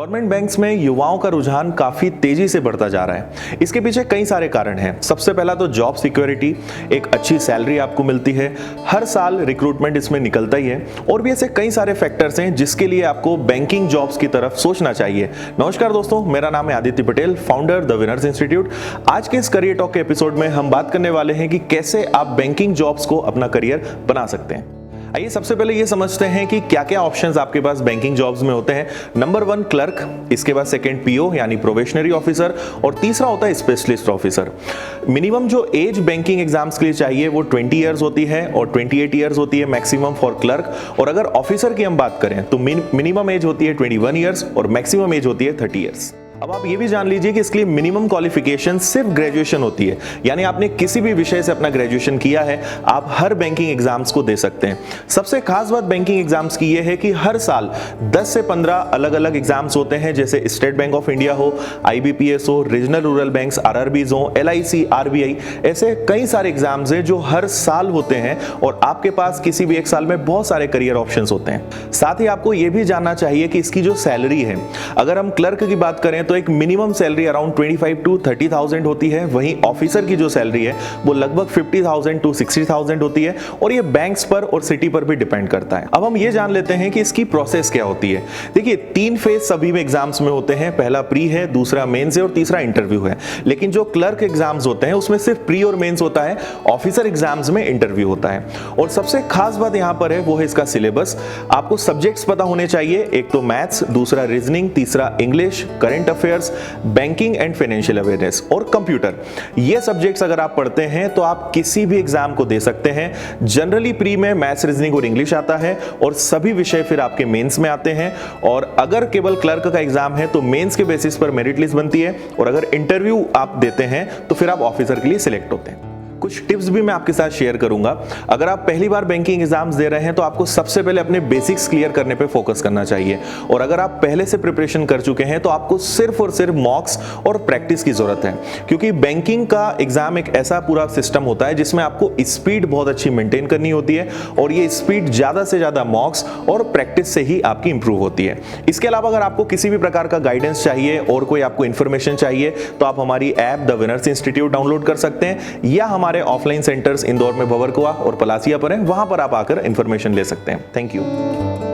Government banks में युवाओं का रुझान काफी तेजी से बढ़ता जा रहा है। इसके पीछे कई सारे कारण हैं। सबसे पहला तो जॉब सिक्योरिटी, एक अच्छी सैलरी आपको मिलती है, हर साल रिक्रूटमेंट इसमें निकलता ही है, और भी ऐसे कई सारे फैक्टर्स हैं जिसके लिए आपको बैंकिंग जॉब्स की तरफ सोचना चाहिए। नमस्कार दोस्तों, मेरा नाम है Aditya Patel, founder the winners institute. आज के इस करियर टॉक के एपिसोड में हम बात करने वाले हैं कि कैसे आप बैंकिंग जॉब्स को अपना करियर बना सकते हैं। आइए सबसे पहले ये समझते हैं कि क्या क्या ऑप्शंस आपके पास बैंकिंग जॉब्स में होते हैं। नंबर 1 क्लर्क, इसके बाद सेकंड पीओ यानी प्रोबेशनरी ऑफिसर, और तीसरा होता है स्पेशलिस्ट ऑफिसर। मिनिमम जो एज बैंकिंग एग्जाम्स के लिए चाहिए वो 20 ईयर्स होती है और 28 ईयर्स होती है मैक्सिमम फॉर क्लर्क। और अगर ऑफिसर की हम बात करें तो मिनिमम एज होती है 21 ईयर्स और मैक्सिमम एज होती है 30 ईयर्स। अब आप ये भी जान लीजिए कि इसके लिए मिनिमम क्वालिफिकेशन सिर्फ ग्रेजुएशन होती है, यानी आपने किसी भी विषय से अपना ग्रेजुएशन किया है, आप हर बैंकिंग एग्जाम्स को दे सकते हैं। सबसे खास बात बैंकिंग एग्जाम्स की ये है कि हर साल 10 से 15 अलग अलग एग्जाम्स होते हैं, जैसे स्टेट बैंक ऑफ इंडिया हो, आईबीपीएस हो, रीजनल रूरल बैंक्स, आरआरबीज हो, एलआईसी, आरबीआई, ऐसे कई सारे एग्जाम्स हैं जो हर साल होते हैं और आपके पास किसी भी एक साल में बहुत सारे करियर ऑप्शंस होते हैं। साथ ही आपको ये भी जानना चाहिए कि इसकी जो सैलरी है, अगर हम क्लर्क की बात करें तो एक मिनिमम सैलरी अराउंड 25 to 30,000 होती है, वहीं ऑफिसर की जो सैलरी है वो लगभग 50,000 to 60,000 होती है, और ये बैंक्स पर और सिटी पर भी डिपेंड करता है। अब हम ये जान लेते हैं कि इसकी प्रोसेस क्या होती है। देखिए, 3 फेज सभी में एग्जाम्स में होते हैं। पहला प्री है, दूसरा मेंस है और तीसरा इंटरव्यू है। लेकिन जो क्लर्क एग्जाम्स होते हैं उसमें सिर्फ प्री और मेंस होता है, ऑफिसर एग्जाम्स में इंटरव्यू होता है। और सबसे खास बात यहां पर है वो है इसका सिलेबस। आपको सब्जेक्ट्स पता होने चाहिए, एक तो मैथ्स, दूसरा रीजनिंग, तीसरा English, current affairs, banking and financial awareness और कंप्यूटर। ये सब्जेक्ट्स अगर आप पढ़ते हैं तो आप किसी भी एग्जाम को दे सकते हैं। जनरली प्री में मैथ्स, रीजनिंग और इंग्लिश आता है और सभी विषय फिर आपके मेंस में आते हैं। और अगर केवल क्लर्क का एग्जाम है तो मेंस के बेसिस पर मेरिट लिस्ट बनती है, और अगर इंटरव्यू आप देते हैं तो फिर आप ऑफिसर के लिए सिलेक्ट होते हैं। कुछ टिप्स भी मैं आपके साथ शेयर करूंगा। अगर आप पहली बार बैंकिंग एग्जाम्स दे रहे हैं तो आपको सबसे पहले अपने बेसिक्स क्लियर करने पे फोकस करना चाहिए, और अगर आप पहले से प्रिपरेशन कर चुके हैं तो आपको सिर्फ और सिर्फ मॉक्स और प्रैक्टिस की जरूरत है, क्योंकि बैंकिंग का एग्जाम एक ऐसा पूरा सिस्टम होता है जिसमें आपको स्पीड बहुत अच्छी मेंटेन करनी होती है, और ये स्पीड ज्यादा से ज्यादा मॉक्स और प्रैक्टिस से ही आपकी इंप्रूव होती है। इसके अलावा अगर आपको किसी भी प्रकार का गाइडेंस चाहिए और कोई आपको इंफॉर्मेशन चाहिए तो आप हमारी app the winners institute download कर सकते हैं, या हमारे ऑफलाइन सेंटर्स इंदौर में भंवरकुआ और पलासिया पर हैं, वहां पर आप आकर इंफॉर्मेशन ले सकते हैं। Thank you.